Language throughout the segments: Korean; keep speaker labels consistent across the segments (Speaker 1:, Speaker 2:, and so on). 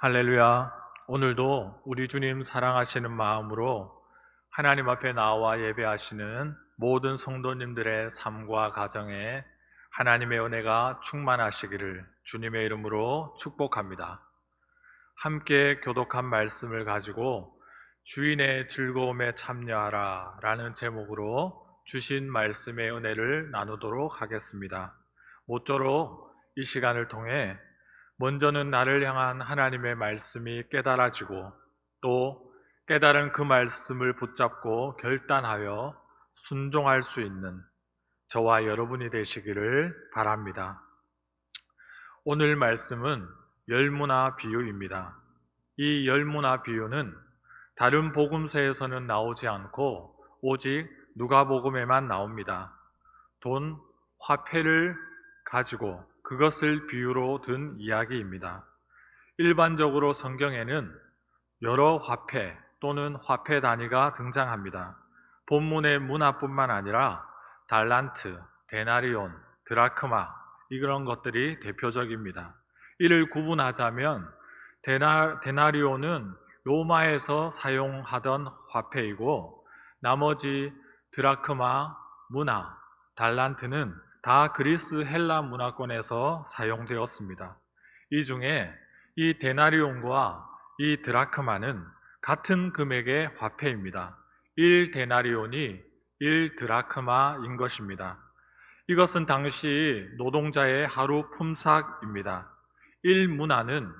Speaker 1: 할렐루야. 오늘도 우리 주님 사랑하시는 마음으로 하나님 앞에 나와 예배하시는 모든 성도님들의 삶과 가정에 하나님의 은혜가 충만하시기를 주님의 이름으로 축복합니다. 함께 교독한 말씀을 가지고 주인의 즐거움에 참여하라 라는 제목으로 주신 말씀의 은혜를 나누도록 하겠습니다. 모쪼록 이 시간을 통해 먼저는 나를 향한 하나님의 말씀이 깨달아지고 또 깨달은 그 말씀을 붙잡고 결단하여 순종할 수 있는 저와 여러분이 되시기를 바랍니다. 오늘 말씀은 열무나 비유입니다. 이 열무나 비유는 다른 복음서에서는 나오지 않고 오직 누가복음에만 나옵니다. 돈, 화폐를 가지고 그것을 비유로 든 이야기입니다. 일반적으로 성경에는 여러 화폐 또는 화폐 단위가 등장합니다. 본문의 문화뿐만 아니라 달란트, 데나리온, 드라크마 이런 것들이 대표적입니다. 이를 구분하자면 데나리온은 로마에서 사용하던 화폐이고 나머지 드라크마, 문화, 달란트는 다 그리스 헬라 문화권에서 사용되었습니다. 이 중에 이 데나리온과 이 드라크마는 같은 금액의 화폐입니다. 1데나리온이 1드라크마인 것입니다. 이것은 당시 노동자의 하루 품삯입니다. 1문화는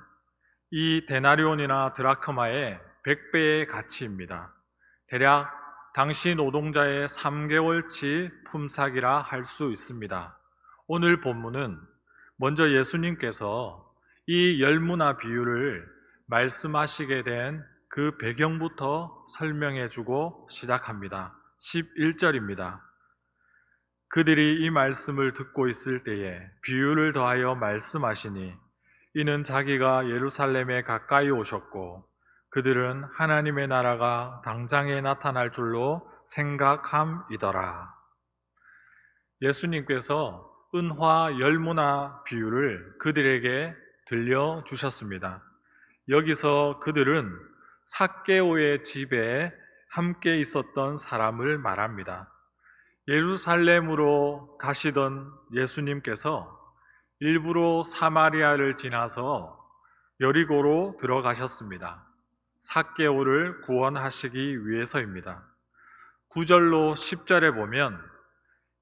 Speaker 1: 이 데나리온이나 드라크마의 100배의 가치입니다. 대략 당시 노동자의 3개월치 품삯이라 할 수 있습니다. 오늘 본문은 먼저 예수님께서 이 열무나 비유를 말씀하시게 된 그 배경부터 설명해 주고 시작합니다. 11절입니다. 그들이 이 말씀을 듣고 있을 때에 비유를 더하여 말씀하시니 이는 자기가 예루살렘에 가까이 오셨고 그들은 하나님의 나라가 당장에 나타날 줄로 생각함이더라. 예수님께서 은화 열무나 비유를 그들에게 들려주셨습니다. 여기서 그들은 삭개오의 집에 함께 있었던 사람을 말합니다. 예루살렘으로 가시던 예수님께서 일부러 사마리아를 지나서 여리고로 들어가셨습니다. 삭개오를 구원하시기 위해서입니다. 9절로 10절에 보면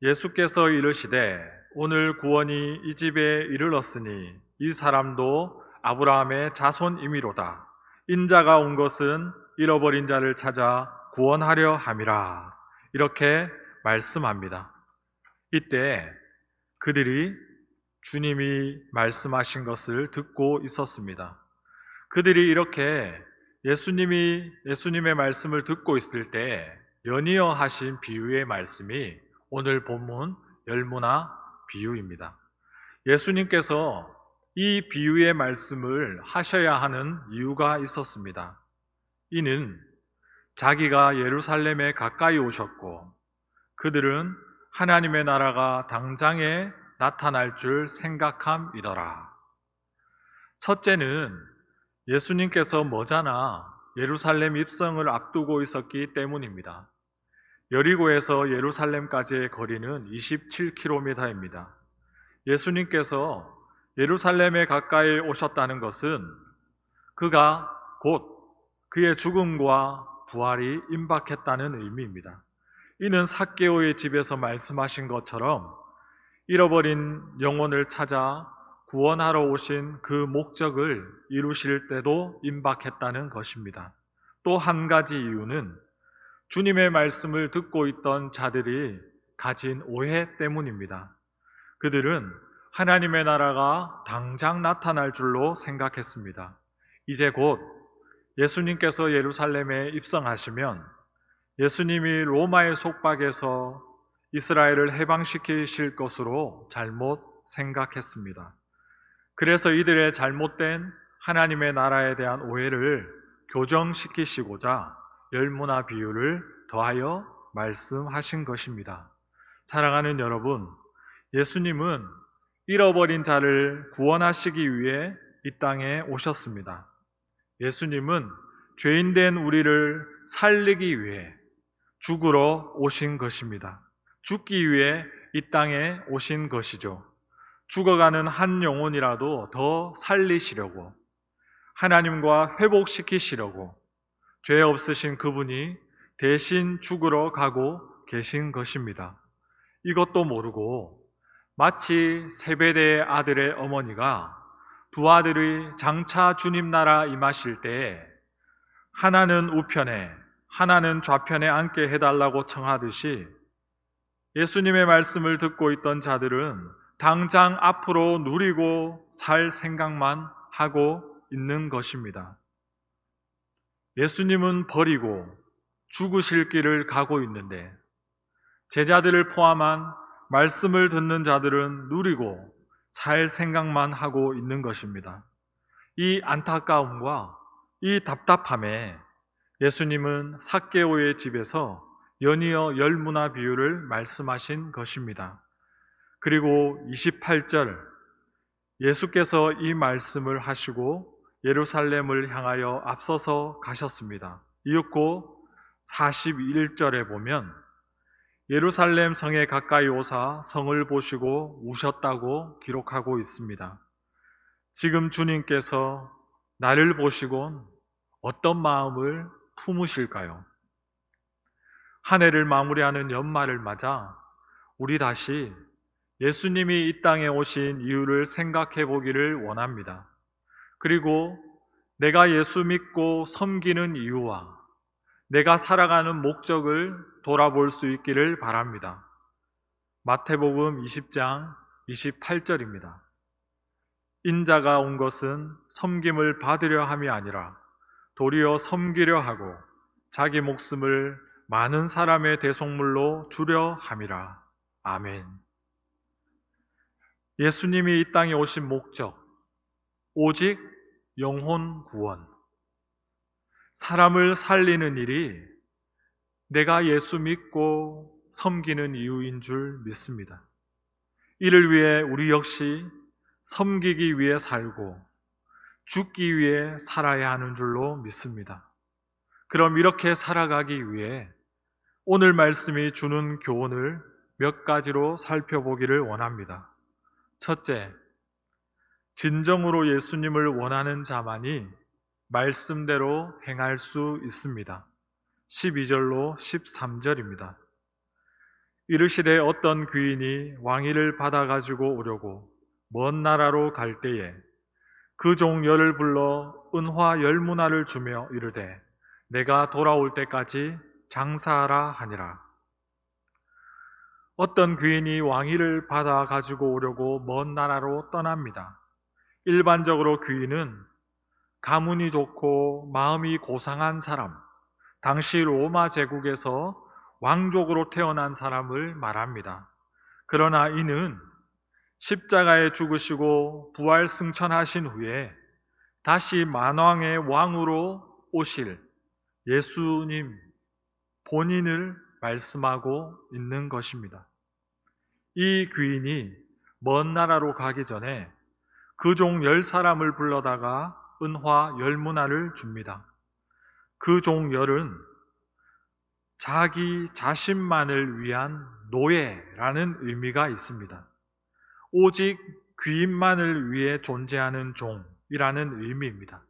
Speaker 1: 예수께서 이르시되 오늘 구원이 이 집에 이르렀으니 이 사람도 아브라함의 자손이미로다. 인자가 온 것은 잃어버린 자를 찾아 구원하려 함이라. 이렇게 말씀합니다. 이때 그들이 주님이 말씀하신 것을 듣고 있었습니다. 그들이 이렇게 예수님의 말씀을 듣고 있을 때 연이어 하신 비유의 말씀이 오늘 본문 열무나 비유입니다. 예수님께서 이 비유의 말씀을 하셔야 하는 이유가 있었습니다. 이는 자기가 예루살렘에 가까이 오셨고 그들은 하나님의 나라가 당장에 나타날 줄 생각함이더라. 첫째는 예수님께서 머지않아 예루살렘 입성을 앞두고 있었기 때문입니다. 여리고에서 예루살렘까지의 거리는 27km입니다. 예수님께서 예루살렘에 가까이 오셨다는 것은 그가 곧 그의 죽음과 부활이 임박했다는 의미입니다. 이는 삭개오의 집에서 말씀하신 것처럼 잃어버린 영혼을 찾아 구원하러 오신 그 목적을 이루실 때도 임박했다는 것입니다. 또 한 가지 이유는 주님의 말씀을 듣고 있던 자들이 가진 오해 때문입니다. 그들은 하나님의 나라가 당장 나타날 줄로 생각했습니다. 이제 곧 예수님께서 예루살렘에 입성하시면 예수님이 로마의 속박에서 이스라엘을 해방시키실 것으로 잘못 생각했습니다. 그래서 이들의 잘못된 하나님의 나라에 대한 오해를 교정시키시고자 열무나 비유를 더하여 말씀하신 것입니다. 사랑하는 여러분, 예수님은 잃어버린 자를 구원하시기 위해 이 땅에 오셨습니다. 예수님은 죄인된 우리를 살리기 위해 죽으러 오신 것입니다. 죽기 위해 이 땅에 오신 것이죠. 죽어가는 한 영혼이라도 더 살리시려고, 하나님과 회복시키시려고 죄 없으신 그분이 대신 죽으러 가고 계신 것입니다. 이것도 모르고 마치 세베대의 아들의 어머니가 두 아들이 장차 주님 나라 임하실 때 하나는 우편에 하나는 좌편에 앉게 해달라고 청하듯이 예수님의 말씀을 듣고 있던 자들은 당장 앞으로 누리고 살 생각만 하고 있는 것입니다. 예수님은 버리고 죽으실 길을 가고 있는데 제자들을 포함한 말씀을 듣는 자들은 누리고 살 생각만 하고 있는 것입니다. 이 안타까움과 이 답답함에 예수님은 삭개오의 집에서 연이어 열무나 비유를 말씀하신 것입니다. 그리고 28절 예수께서 이 말씀을 하시고 예루살렘을 향하여 앞서서 가셨습니다. 이윽고 41절에 보면 예루살렘 성에 가까이 오사 성을 보시고 우셨다고 기록하고 있습니다. 지금 주님께서 나를 보시곤 어떤 마음을 품으실까요? 한 해를 마무리하는 연말을 맞아 우리 다시 예수님이 이 땅에 오신 이유를 생각해 보기를 원합니다. 그리고 내가 예수 믿고 섬기는 이유와 내가 살아가는 목적을 돌아볼 수 있기를 바랍니다. 마태복음 20장 28절입니다. 인자가 온 것은 섬김을 받으려 함이 아니라 도리어 섬기려 하고 자기 목숨을 많은 사람의 대속물로 주려 함이라. 아멘. 예수님이 이 땅에 오신 목적, 오직 영혼 구원. 사람을 살리는 일이 내가 예수 믿고 섬기는 이유인 줄 믿습니다. 이를 위해 우리 역시 섬기기 위해 살고 죽기 위해 살아야 하는 줄로 믿습니다. 그럼 이렇게 살아가기 위해 오늘 말씀이 주는 교훈을 몇 가지로 살펴보기를 원합니다. 첫째, 진정으로 예수님을 원하는 자만이 말씀대로 행할 수 있습니다. 12절로 13절입니다. 이르시되 어떤 귀인이 왕위를 받아가지고 오려고 먼 나라로 갈 때에 그 종 열을 불러 은화 열무나를 주며 이르되 내가 돌아올 때까지 장사하라 하니라. 어떤 귀인이 왕위를 받아가지고 오려고 먼 나라로 떠납니다. 일반적으로 귀인은 가문이 좋고 마음이 고상한 사람, 당시 로마 제국에서 왕족으로 태어난 사람을 말합니다. 그러나 이는 십자가에 죽으시고 부활 승천하신 후에 다시 만왕의 왕으로 오실 예수님 본인을 말씀하고 있는 것입니다. 이 귀인이 먼 나라로 가기 전에 그 종 10사람을 불러다가 은화 열무나를 줍니다. 그 종 10은 자기 자신만을 위한 노예라는 의미가 있습니다. 오직 귀인만을 위해 존재하는 종이라는 의미입니다.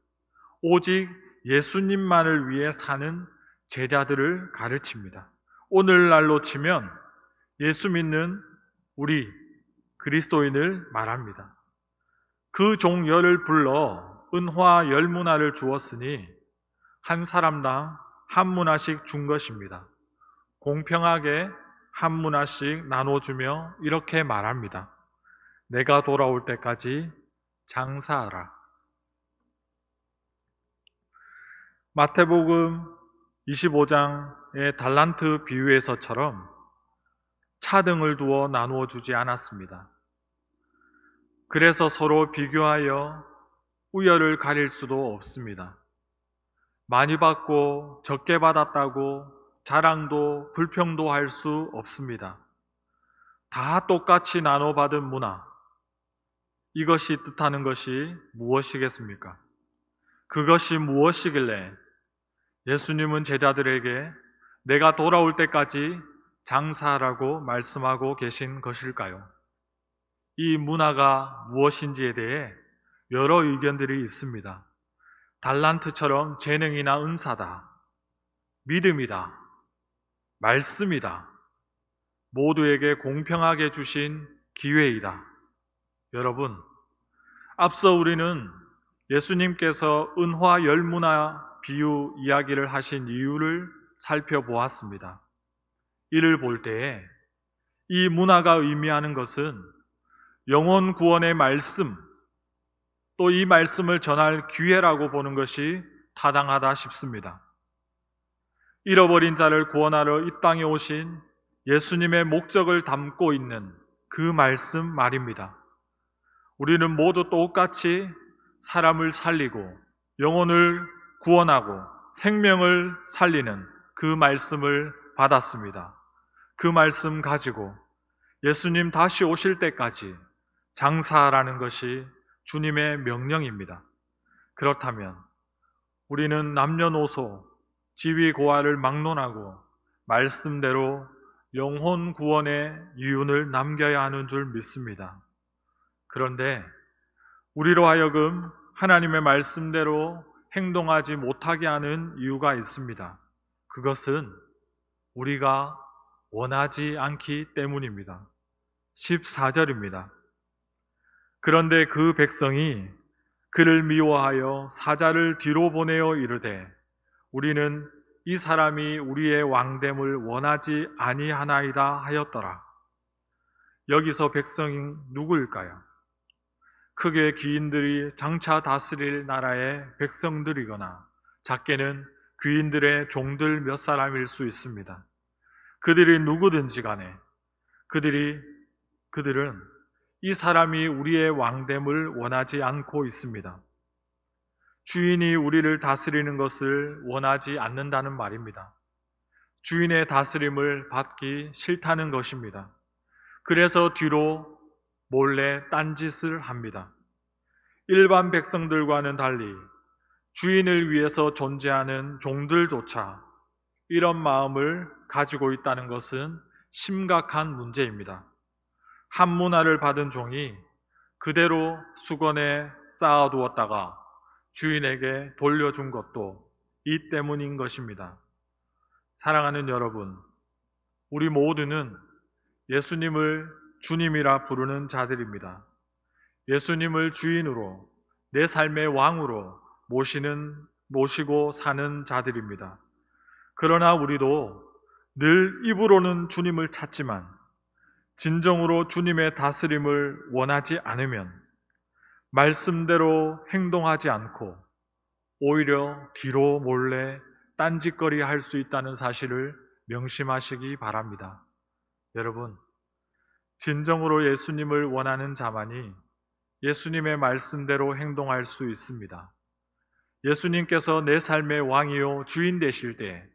Speaker 1: 오직 예수님만을 위해 사는 제자들을 가르칩니다. 오늘날로 치면 예수 믿는 우리 그리스도인을 말합니다. 그 종 10을 불러 은화 열무나를 주었으니 한 사람당 한 문화씩 준 것입니다. 공평하게 한 문화씩 나눠주며 이렇게 말합니다. 내가 돌아올 때까지 장사하라. 마태복음 25장의 달란트 비유에서처럼 차등을 두어 나누어 주지 않았습니다. 그래서 서로 비교하여 우열을 가릴 수도 없습니다. 많이 받고 적게 받았다고 자랑도 불평도 할 수 없습니다. 다 똑같이 나눠받은 문화, 이것이 뜻하는 것이 무엇이겠습니까? 그것이 무엇이길래 예수님은 제자들에게 내가 돌아올 때까지 장사하라고 말씀하고 계신 것일까요? 이 문화가 무엇인지에 대해 여러 의견들이 있습니다. 달란트처럼 재능이나 은사다, 믿음이다, 말씀이다, 모두에게 공평하게 주신 기회이다. 여러분, 앞서 우리는 예수님께서 은화 열문화 비유 이야기를 하신 이유를 살펴보았습니다. 이를 볼 때에 이 문화가 의미하는 것은 영혼 구원의 말씀, 또 이 말씀을 전할 기회라고 보는 것이 타당하다 싶습니다. 잃어버린 자를 구원하러 이 땅에 오신 예수님의 목적을 담고 있는 그 말씀 말입니다. 우리는 모두 똑같이 사람을 살리고 영혼을 구원하고 생명을 살리는 그 말씀을 받았습니다. 그 말씀 가지고 예수님 다시 오실 때까지 장사하라는 것이 주님의 명령입니다. 그렇다면 우리는 남녀노소, 지위고하를 막론하고 말씀대로 영혼 구원의 이윤을 남겨야 하는 줄 믿습니다. 그런데 우리로 하여금 하나님의 말씀대로 행동하지 못하게 하는 이유가 있습니다. 그것은 우리가 원하지 않기 때문입니다. 14절입니다. 그런데 그 백성이 그를 미워하여 사자를 뒤로 보내어 이르되 우리는 이 사람이 우리의 왕됨을 원하지 아니하나이다 하였더라. 여기서 백성이 누구일까요? 크게 귀인들이 장차 다스릴 나라의 백성들이거나 작게는 귀인들의 종들 몇 사람일 수 있습니다. 그들이 누구든지 간에 그들은 이 사람이 우리의 왕됨을 원하지 않고 있습니다. 주인이 우리를 다스리는 것을 원하지 않는다는 말입니다. 주인의 다스림을 받기 싫다는 것입니다. 그래서 뒤로 몰래 딴짓을 합니다. 일반 백성들과는 달리 주인을 위해서 존재하는 종들조차 이런 마음을 가지고 있다는 것은 심각한 문제입니다. 한 문화를 받은 종이 그대로 수건에 쌓아두었다가 주인에게 돌려준 것도 이 때문인 것입니다. 사랑하는 여러분, 우리 모두는 예수님을 주님이라 부르는 자들입니다. 예수님을 주인으로, 내 삶의 왕으로 모시고 사는 자들입니다. 그러나 우리도 늘 입으로는 주님을 찾지만 진정으로 주님의 다스림을 원하지 않으면 말씀대로 행동하지 않고 오히려 뒤로 몰래 딴짓거리 할 수 있다는 사실을 명심하시기 바랍니다. 여러분, 진정으로 예수님을 원하는 자만이 예수님의 말씀대로 행동할 수 있습니다. 예수님께서 내 삶의 왕이요 주인 되실 때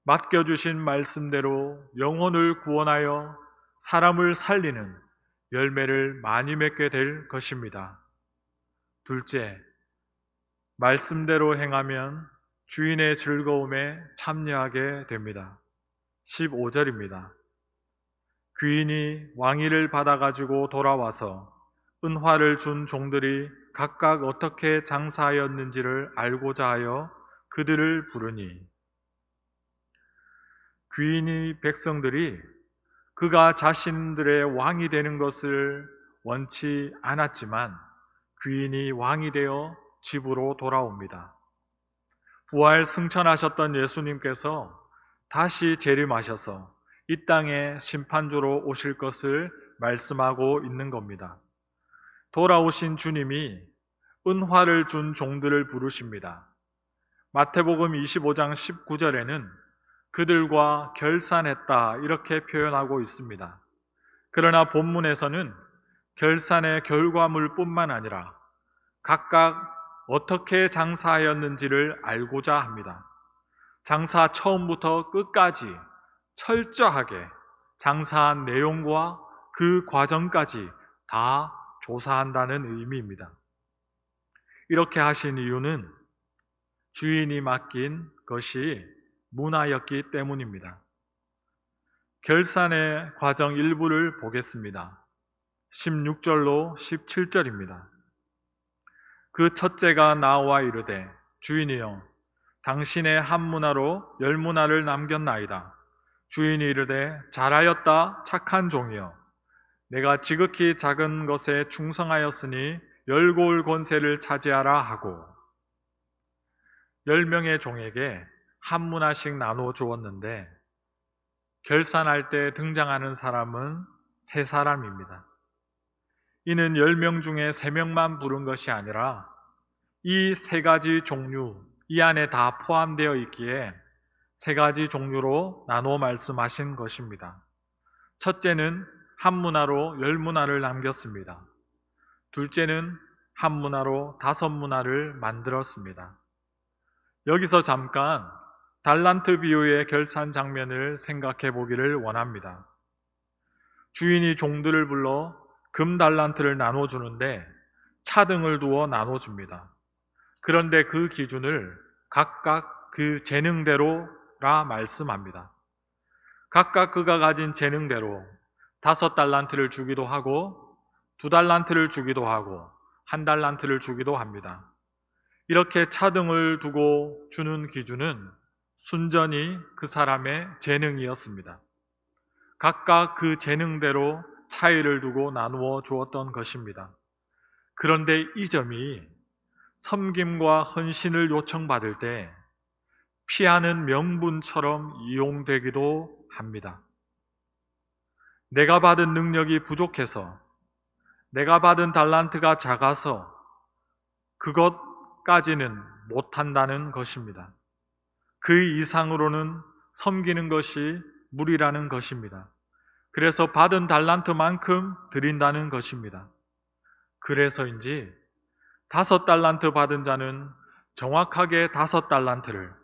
Speaker 1: 맡겨주신 말씀대로 영혼을 구원하여 사람을 살리는 열매를 많이 맺게 될 것입니다. 둘째, 말씀대로 행하면 주인의 즐거움에 참여하게 됩니다. 15절입니다. 귀인이 왕위를 받아가지고 돌아와서 은화를 준 종들이 각각 어떻게 장사하였는지를 알고자 하여 그들을 부르니, 귀인이 백성들이 그가 자신들의 왕이 되는 것을 원치 않았지만 귀인이 왕이 되어 집으로 돌아옵니다. 부활 승천하셨던 예수님께서 다시 재림하셔서 이 땅에 심판주로 오실 것을 말씀하고 있는 겁니다. 돌아오신 주님이 은화를 준 종들을 부르십니다. 마태복음 25장 19절에는 그들과 결산했다 이렇게 표현하고 있습니다. 그러나 본문에서는 결산의 결과물뿐만 아니라 각각 어떻게 장사하였는지를 알고자 합니다. 장사 처음부터 끝까지 철저하게 장사한 내용과 그 과정까지 다 조사한다는 의미입니다. 이렇게 하신 이유는 주인이 맡긴 것이 문화였기 때문입니다. 결산의 과정 일부를 보겠습니다. 16절로 17절입니다. 그 첫째가 나와 이르되 주인이여 당신의 한 문화로 10문화를 남겼나이다. 주인이 이르되 잘하였다 착한 종이여 내가 지극히 작은 것에 충성하였으니 열고울 권세를 차지하라 하고 10명의 종에게 한 문화씩 나누어 주었는데 결산할 때 등장하는 사람은 3사람입니다. 이는 10명 중에 3명만 부른 것이 아니라 이 3가지 종류, 이 안에 다 포함되어 있기에 3가지 종류로 나누어 말씀하신 것입니다. 첫째는 한 문화로 10문화를 남겼습니다. 둘째는 한 문화로 5문화를 만들었습니다. 여기서 잠깐 달란트 비유의 결산 장면을 생각해 보기를 원합니다. 주인이 종들을 불러 금 달란트를 나눠주는데 차등을 두어 나눠줍니다. 그런데 그 기준을 각각 그 재능대로라 말씀합니다. 각각 그가 가진 재능대로 5달란트를 주기도 하고 2달란트를 주기도 하고 1달란트를 주기도 합니다. 이렇게 차등을 두고 주는 기준은 순전히 그 사람의 재능이었습니다. 각각 그 재능대로 차이를 두고 나누어 주었던 것입니다. 그런데 이 점이 섬김과 헌신을 요청받을 때 피하는 명분처럼 이용되기도 합니다. 내가 받은 능력이 부족해서, 내가 받은 달란트가 작아서 그것까지는 못한다는 것입니다. 그 이상으로는 섬기는 것이 무리라는 것입니다. 그래서 받은 달란트만큼 드린다는 것입니다. 그래서인지 5달란트 받은 자는 정확하게 5달란트를,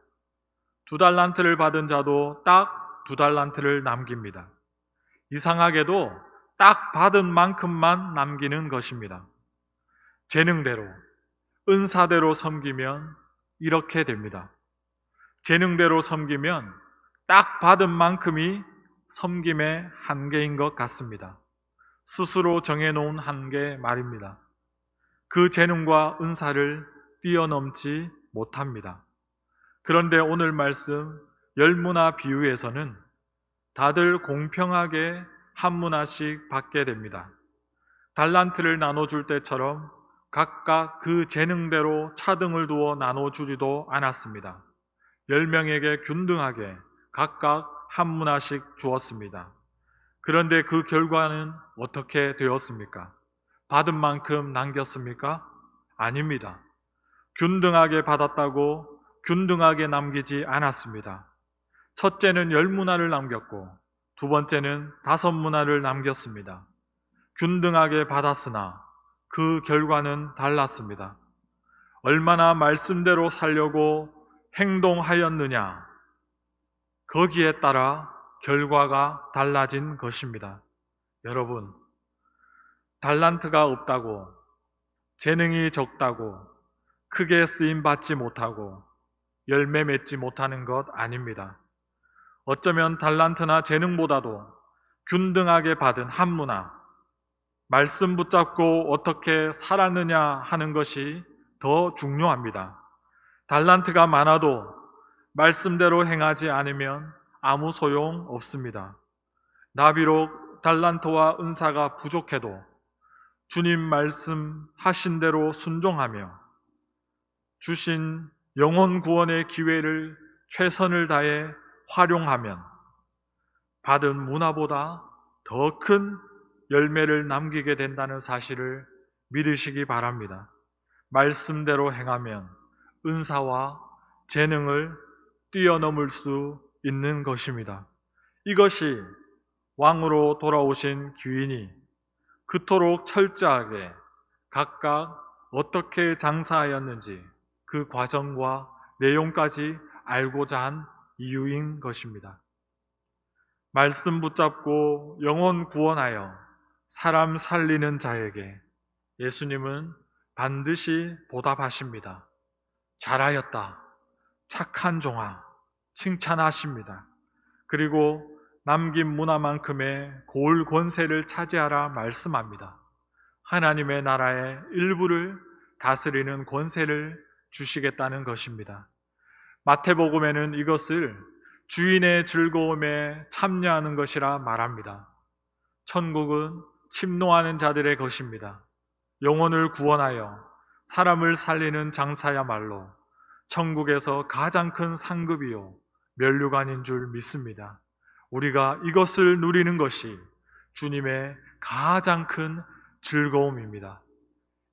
Speaker 1: 2달란트를 받은 자도 딱 2달란트를 남깁니다. 이상하게도 딱 받은 만큼만 남기는 것입니다. 재능대로, 은사대로 섬기면 이렇게 됩니다. 재능대로 섬기면 딱 받은 만큼이 섬김의 한계인 것 같습니다. 스스로 정해놓은 한계 말입니다. 그 재능과 은사를 뛰어넘지 못합니다. 그런데 오늘 말씀 10문화 비유에서는 다들 공평하게 한 문화씩 받게 됩니다. 달란트를 나눠줄 때처럼 각각 그 재능대로 차등을 두어 나눠주지도 않았습니다. 10명에게 균등하게 각각 한 문화씩 주었습니다. 그런데 그 결과는 어떻게 되었습니까? 받은 만큼 남겼습니까? 아닙니다. 균등하게 받았다고 균등하게 남기지 않았습니다. 첫째는 10문화를 남겼고 두 번째는 5문화를 남겼습니다. 균등하게 받았으나 그 결과는 달랐습니다. 얼마나 말씀대로 살려고 행동하였느냐, 거기에 따라 결과가 달라진 것입니다. 여러분, 달란트가 없다고, 재능이 적다고, 크게 쓰임받지 못하고 열매 맺지 못하는 것 아닙니다. 어쩌면 달란트나 재능보다도 균등하게 받은 한 문화, 말씀 붙잡고 어떻게 살았느냐 하는 것이 더 중요합니다. 달란트가 많아도 말씀대로 행하지 않으면 아무 소용 없습니다. 나 비록 달란트와 은사가 부족해도 주님 말씀하신 대로 순종하며 주신 영혼 구원의 기회를 최선을 다해 활용하면 받은 문화보다 더 큰 열매를 남기게 된다는 사실을 믿으시기 바랍니다. 말씀대로 행하면 은사와 재능을 뛰어넘을 수 있는 것입니다. 이것이 왕으로 돌아오신 귀인이 그토록 철저하게 각각 어떻게 장사하였는지 그 과정과 내용까지 알고자 한 이유인 것입니다. 말씀 붙잡고 영혼 구원하여 사람 살리는 자에게 예수님은 반드시 보답하십니다. 잘하였다, 착한 종아 칭찬하십니다. 그리고 남긴 문화만큼의 고을 권세를 차지하라 말씀합니다. 하나님의 나라의 일부를 다스리는 권세를 주시겠다는 것입니다. 마태복음에는 이것을 주인의 즐거움에 참여하는 것이라 말합니다. 천국은 침노하는 자들의 것입니다. 영혼을 구원하여 사람을 살리는 장사야말로 천국에서 가장 큰 상급이요 면류관인 줄 믿습니다. 우리가 이것을 누리는 것이 주님의 가장 큰 즐거움입니다.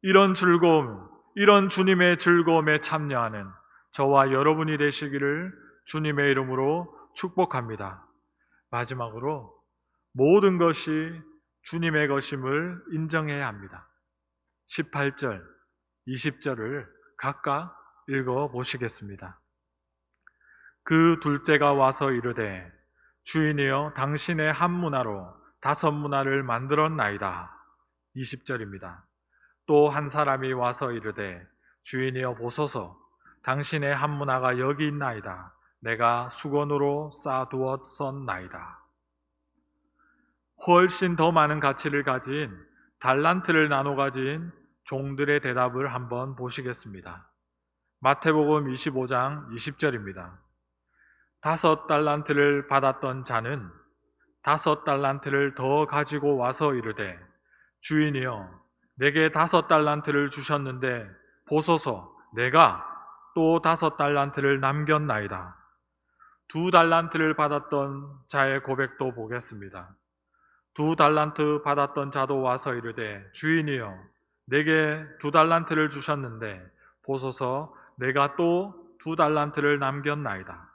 Speaker 1: 이런 즐거움, 이런 주님의 즐거움에 참여하는 저와 여러분이 되시기를 주님의 이름으로 축복합니다. 마지막으로 모든 것이 주님의 것임을 인정해야 합니다. 18절, 20절을 각각 읽어 보시겠습니다. 그 둘째가 와서 이르되 주인이여 당신의 한 문화로 5 문화를 만들었나이다. 20절입니다. 또 한 사람이 와서 이르되 주인이여 보소서 당신의 한 문화가 여기 있나이다. 내가 수건으로 쌓아두었었나이다. 훨씬 더 많은 가치를 가진 달란트를 나눠 가진 종들의 대답을 한번 보시겠습니다. 마태복음 25장 20절입니다. 5 달란트를 받았던 자는 5 달란트를 더 가지고 와서 이르되 주인이여 내게 5 달란트를 주셨는데 보소서 내가 또 5 달란트를 남겼나이다. 2 달란트를 받았던 자의 고백도 보겠습니다. 2 달란트 받았던 자도 와서 이르되 주인이여 내게 2 달란트를 주셨는데 보소서 내가 또 2 달란트를 남겼나이다.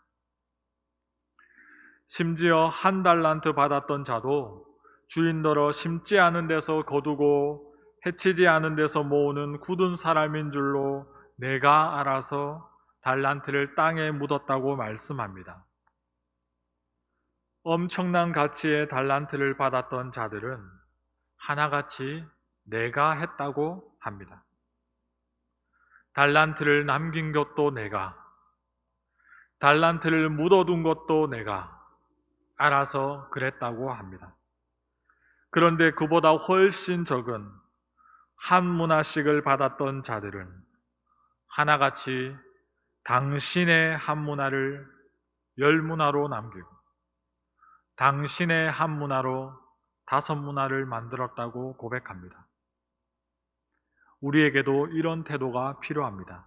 Speaker 1: 심지어 1 달란트 받았던 자도 주인더러 심지 않은 데서 거두고 해치지 않은 데서 모으는 굳은 사람인 줄로 내가 알아서 달란트를 땅에 묻었다고 말씀합니다. 엄청난 가치의 달란트를 받았던 자들은 하나같이 내가 했다고 합니다. 달란트를 남긴 것도 내가, 달란트를 묻어둔 것도 내가 알아서 그랬다고 합니다. 그런데 그보다 훨씬 적은 1 문화씩을 받았던 자들은 하나같이 당신의 1 문화를 10 문화로 남기고 당신의 1 문화로 5 문화를 만들었다고 고백합니다. 우리에게도 이런 태도가 필요합니다.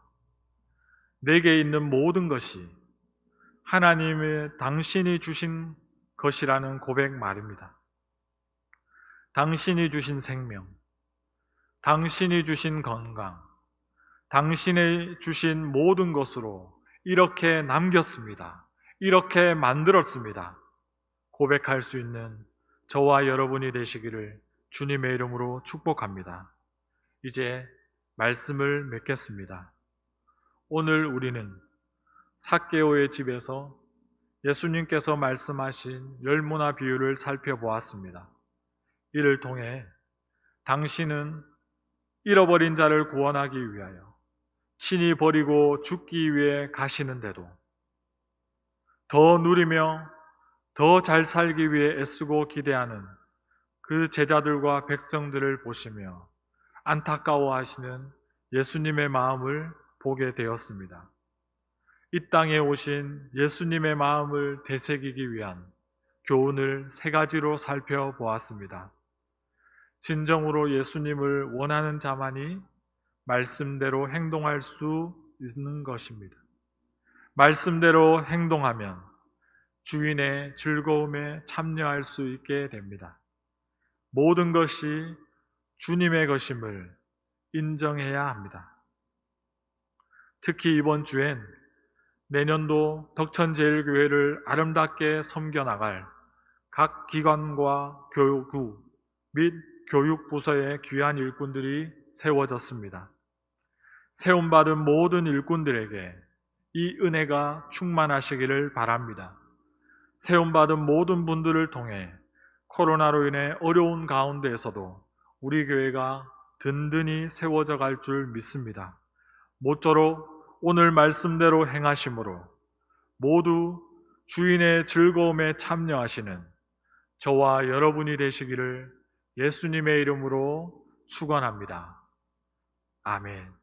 Speaker 1: 내게 있는 모든 것이 하나님의 당신이 주신 것이라는 고백 말입니다. 당신이 주신 생명, 당신이 주신 건강, 당신이 주신 모든 것으로 이렇게 남겼습니다. 이렇게 만들었습니다. 고백할 수 있는 저와 여러분이 되시기를 주님의 이름으로 축복합니다. 이제 말씀을 맺겠습니다. 오늘 우리는 삭개오의 집에서 예수님께서 말씀하신 10문화 비유를 살펴보았습니다. 이를 통해 당신은 잃어버린 자를 구원하기 위하여 친히 버리고 죽기 위해 가시는데도 더 누리며 더 잘 살기 위해 애쓰고 기대하는 그 제자들과 백성들을 보시며 안타까워하시는 예수님의 마음을 보게 되었습니다. 이 땅에 오신 예수님의 마음을 되새기기 위한 교훈을 3가지로 살펴보았습니다. 진정으로 예수님을 원하는 자만이 말씀대로 행동할 수 있는 것입니다. 말씀대로 행동하면 주인의 즐거움에 참여할 수 있게 됩니다. 모든 것이 주님의 것임을 인정해야 합니다. 특히 이번 주엔 내년도 덕천제일교회를 아름답게 섬겨나갈 각 기관과 교구 및 교육부서의 귀한 일꾼들이 세워졌습니다. 세움받은 모든 일꾼들에게 이 은혜가 충만하시기를 바랍니다. 세움받은 모든 분들을 통해 코로나로 인해 어려운 가운데에서도 우리 교회가 든든히 세워져 갈 줄 믿습니다. 모쪼록 오늘 말씀대로 행하심으로 모두 주인의 즐거움에 참여하시는 저와 여러분이 되시기를 예수님의 이름으로 축원합니다. 아멘.